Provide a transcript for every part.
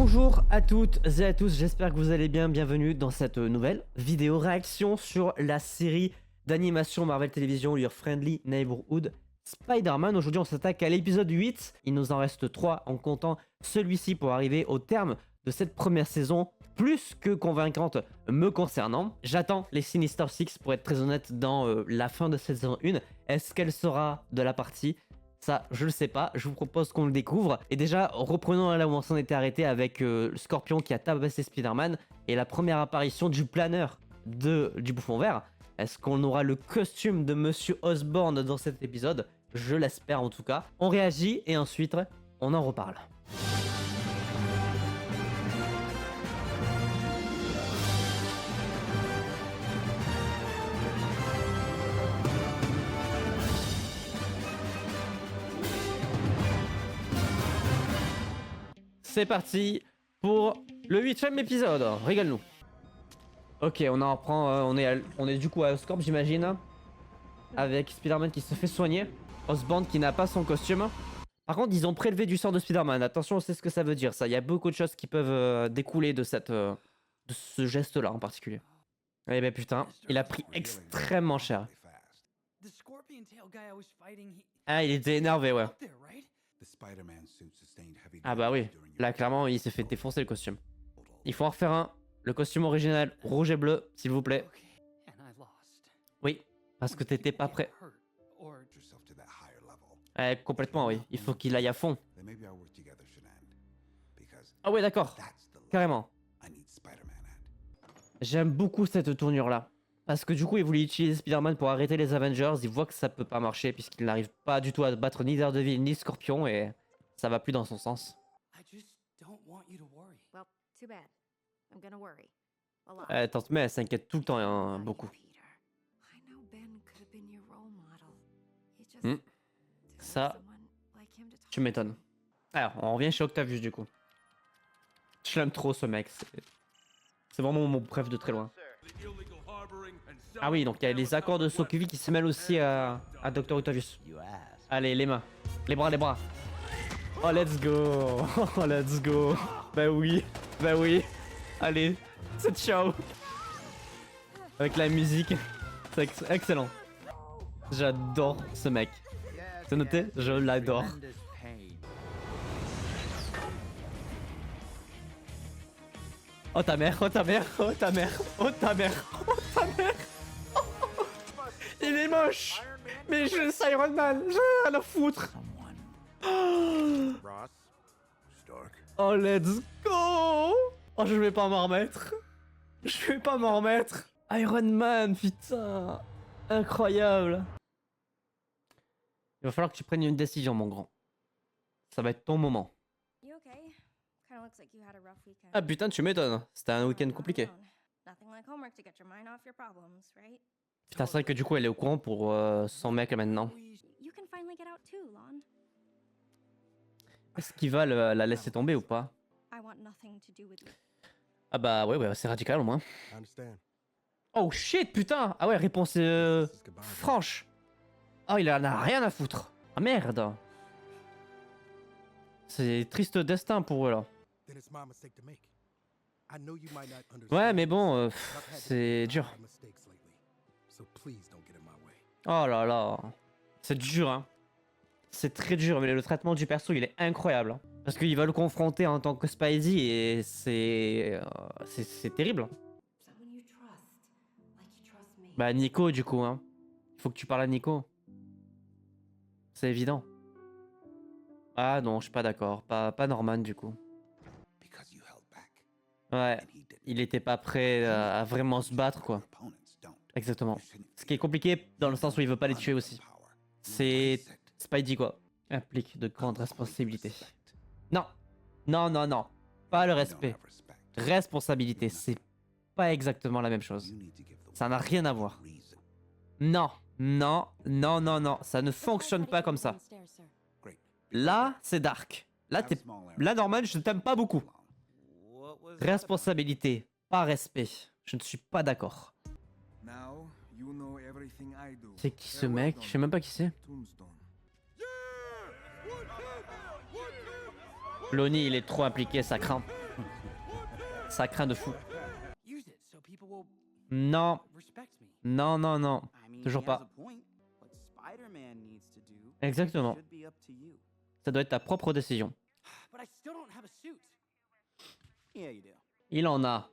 Bonjour à toutes et à tous, j'espère que vous allez bien, bienvenue dans cette nouvelle vidéo réaction sur la série d'animation Marvel Television Your Friendly Neighborhood Spider-Man. Aujourd'hui on s'attaque à l'épisode 8, il nous en reste 3 en comptant celui-ci pour arriver au terme de cette première saison, plus que convaincante me concernant. J'attends les Sinister Six pour être très honnête dans la fin de cette saison 1. Est-ce qu'elle sera de la partie ? Ça, je le sais pas, je vous propose qu'on le découvre. Et déjà, reprenons là où on s'en était arrêté avec le Scorpion qui a tabassé Spider-Man et la première apparition du planeur du Bouffon Vert. Est-ce qu'on aura le costume de Monsieur Osborn dans cet épisode? Je l'espère en tout cas. On réagit et ensuite, on en reparle. C'est parti pour le 8ème épisode. Régale-nous. Ok, on en reprend. On est du coup à Oscorp, j'imagine. Avec Spider-Man qui se fait soigner. Osborn qui n'a pas son costume. Par contre, ils ont prélevé du sang de Spider-Man. Attention, on sait ce que ça veut dire, ça. Il y a beaucoup de choses qui peuvent découler de ce geste-là en particulier. Eh ben putain, il a pris extrêmement cher. Ah, il était énervé, ouais. Ah bah oui, là clairement il s'est fait défoncer le costume. Il faut en refaire un. Le costume original rouge et bleu, s'il vous plaît. Oui, parce que t'étais pas prêt. Complètement oui, il faut qu'il aille à fond. Ah ouais d'accord, carrément. J'aime beaucoup cette tournure là. Parce que du coup il voulait utiliser Spider-Man pour arrêter les Avengers, il voit que ça peut pas marcher puisqu'il n'arrive pas du tout à battre ni Daredevil ni Scorpion et ça va plus dans son sens. Tante May elle s'inquiète tout le temps hein, beaucoup. Ça, tu m'étonnes. Alors, on revient chez Octavius du coup. Je l'aime trop ce mec, c'est vraiment mon préf de très loin. Ah oui, donc il y a les accords de Sokovie qui se mêlent aussi à Dr. Octavius. Allez, les mains. Les bras, les bras. Oh, let's go. Oh, let's go. Bah oui. Bah oui. Allez, c'est ciao. Avec la musique. C'est excellent. J'adore ce mec. C'est noté? Je l'adore. Oh ta mère, oh ta mère, oh ta mère, oh ta mère, oh ta mère. Il est moche. Mais je suis Iron Man, j'ai rien à foutre. Oh let's go. Oh je vais pas m'en remettre. Je vais pas m'en remettre. Iron Man, putain. Incroyable. Il va falloir que tu prennes une décision mon grand. Ça va être ton moment. Ah putain tu m'étonnes, c'était un week-end compliqué. Putain c'est vrai que du coup elle est au courant pour son mec maintenant. Est-ce qu'il va la laisser tomber ou pas? Ah bah ouais c'est radical au moins. Oh shit putain. Ah ouais réponse franche. Oh il en a rien à foutre. Ah merde. C'est triste destin pour eux là. Ouais mais bon c'est dur. Oh là là. C'est dur hein. C'est très dur mais le traitement du perso il est incroyable. Hein. Parce qu'il va le confronter en tant que Spidey et c'est terrible. Bah Nico du coup hein. Il faut que tu parles à Nico. C'est évident. Ah non je suis pas d'accord. Pas Norman du coup. Ouais. Il était pas prêt à vraiment se battre quoi. Exactement. Ce qui est compliqué dans le sens où il veut pas les tuer aussi. C'est Spidey quoi. Implique de grandes responsabilités. Non. Non, non, non. Pas le respect. Responsabilité, c'est pas exactement la même chose. Ça n'a rien à voir. Non. Non, non, non, non. Ça ne fonctionne pas comme ça. Là, c'est dark. Là, Norman, je t'aime pas beaucoup. Responsabilité, pas respect. Je ne suis pas d'accord. C'est qui ce mec? Je sais même pas qui c'est. Lonnie, il est trop impliqué, ça craint. Ça craint de fou. Use it so people will Non, respect me. non, non, non. I mean, Toujours he has pas. a point. What Spider-Man needs to do Exactement. should be up to you. Ça doit être ta propre décision. But I still don't have a suit. Yeah, you do. Il en a.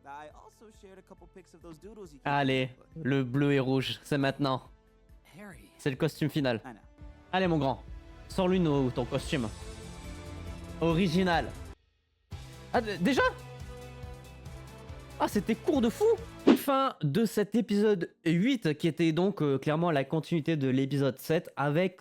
I also shared a couple pics of those doodles you Allez, le bleu et rouge, c'est maintenant. Harry. C'est le costume final. I know. Allez mon grand, sors-lui ton costume. Original. Ah, déjà? Ah, c'était court de fou! Fin de cet épisode 8 qui était donc clairement la continuité de l'épisode 7 avec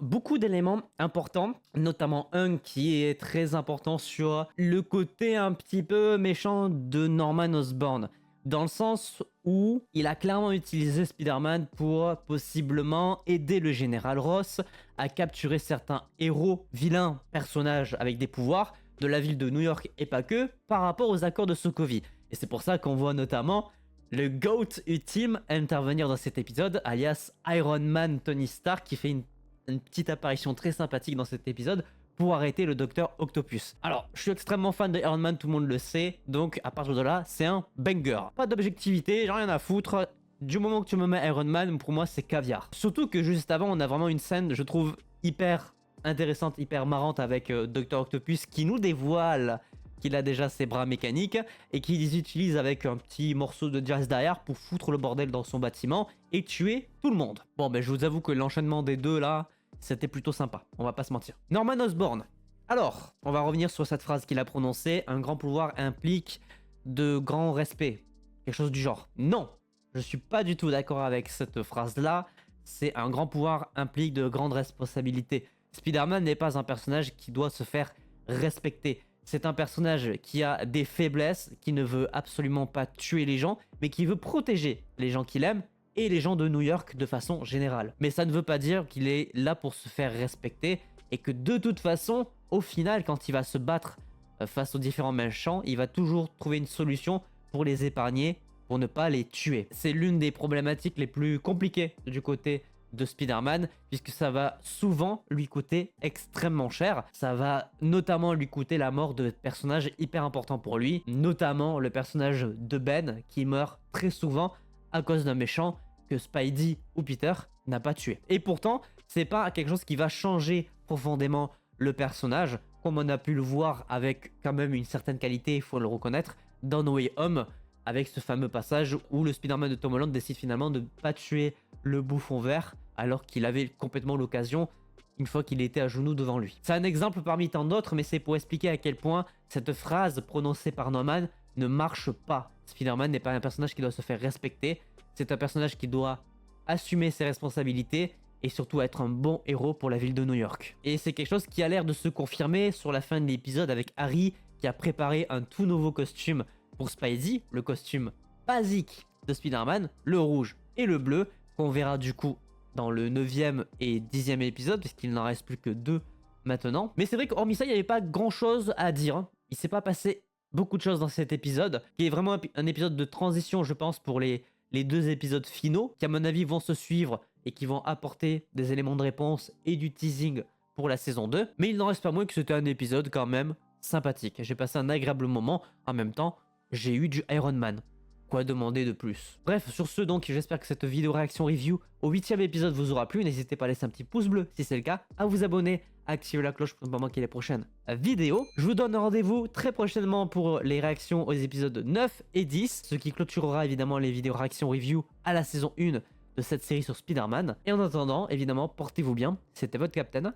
beaucoup d'éléments importants, notamment un qui est très important sur le côté un petit peu méchant de Norman Osborn. Dans le sens où il a clairement utilisé Spider-Man pour possiblement aider le général Ross à capturer certains héros, vilains, personnages avec des pouvoirs de la ville de New York et pas que, par rapport aux accords de Sokovie. Et c'est pour ça qu'on voit notamment le GOAT ultime intervenir dans cet épisode, alias Iron Man Tony Stark, qui fait une petite apparition très sympathique dans cet épisode pour arrêter le Docteur Octopus. Alors, je suis extrêmement fan de Iron Man, tout le monde le sait, donc à partir de là, c'est un banger. Pas d'objectivité, j'ai rien à foutre. Du moment que tu me mets Iron Man, pour moi, c'est caviar. Surtout que juste avant, on a vraiment une scène, je trouve, hyper intéressante, hyper marrante avec Docteur Octopus qui nous dévoile qu'il a déjà ses bras mécaniques et qu'il les utilise avec un petit morceau de jazz derrière pour foutre le bordel dans son bâtiment et tuer tout le monde. Bon, ben je vous avoue que l'enchaînement des deux là, c'était plutôt sympa, on va pas se mentir. Norman Osborn. Alors, on va revenir sur cette phrase qu'il a prononcée. Un grand pouvoir implique de grands respects. Quelque chose du genre. Non, je suis pas du tout d'accord avec cette phrase-là. C'est un grand pouvoir implique de grandes responsabilités. Spider-Man n'est pas un personnage qui doit se faire respecter. C'est un personnage qui a des faiblesses, qui ne veut absolument pas tuer les gens, mais qui veut protéger les gens qu'il aime et les gens de New York de façon générale. Mais ça ne veut pas dire qu'il est là pour se faire respecter et que de toute façon, au final, quand il va se battre face aux différents méchants, il va toujours trouver une solution pour les épargner, pour ne pas les tuer. C'est l'une des problématiques les plus compliquées du côté de Spider-Man, puisque ça va souvent lui coûter extrêmement cher. Ça va notamment lui coûter la mort de personnages hyper importants pour lui, notamment le personnage de Ben, qui meurt très souvent à cause d'un méchant que Spidey ou Peter n'a pas tué. Et pourtant, c'est pas quelque chose qui va changer profondément le personnage, comme on a pu le voir avec quand même une certaine qualité, il faut le reconnaître, dans No Way Home, avec ce fameux passage où le Spider-Man de Tom Holland décide finalement de ne pas tuer le bouffon vert, alors qu'il avait complètement l'occasion une fois qu'il était à genoux devant lui. C'est un exemple parmi tant d'autres, mais c'est pour expliquer à quel point cette phrase prononcée par Norman ne marche pas. Spider-Man n'est pas un personnage qui doit se faire respecter, c'est un personnage qui doit assumer ses responsabilités et surtout être un bon héros pour la ville de New York. Et c'est quelque chose qui a l'air de se confirmer sur la fin de l'épisode avec Harry qui a préparé un tout nouveau costume pour Spidey, le costume basique de Spider-Man, le rouge et le bleu, qu'on verra du coup dans le 9e et 10e épisode, puisqu'il n'en reste plus que 2 maintenant. Mais c'est vrai qu'hormis ça, il n'y avait pas grand chose à dire. Hein. Il s'est pas passé beaucoup de choses dans cet épisode, qui est vraiment un épisode de transition, je pense, pour les 2 épisodes finaux, qui à mon avis vont se suivre et qui vont apporter des éléments de réponse et du teasing pour la saison 2. Mais il n'en reste pas moins que c'était un épisode quand même sympathique. J'ai passé un agréable moment. En même temps, j'ai eu du Iron Man. Quoi demander de plus? Bref, sur ce donc, j'espère que cette vidéo réaction review au 8e épisode vous aura plu. N'hésitez pas à laisser un petit pouce bleu si c'est le cas, à vous abonner, à activer la cloche pour ne pas manquer les prochaines vidéos. Je vous donne rendez-vous très prochainement pour les réactions aux épisodes 9 et 10, ce qui clôturera évidemment les vidéos réaction review à la saison 1 de cette série sur Spider-Man. Et en attendant, évidemment, portez-vous bien. C'était votre Captain.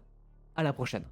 À la prochaine.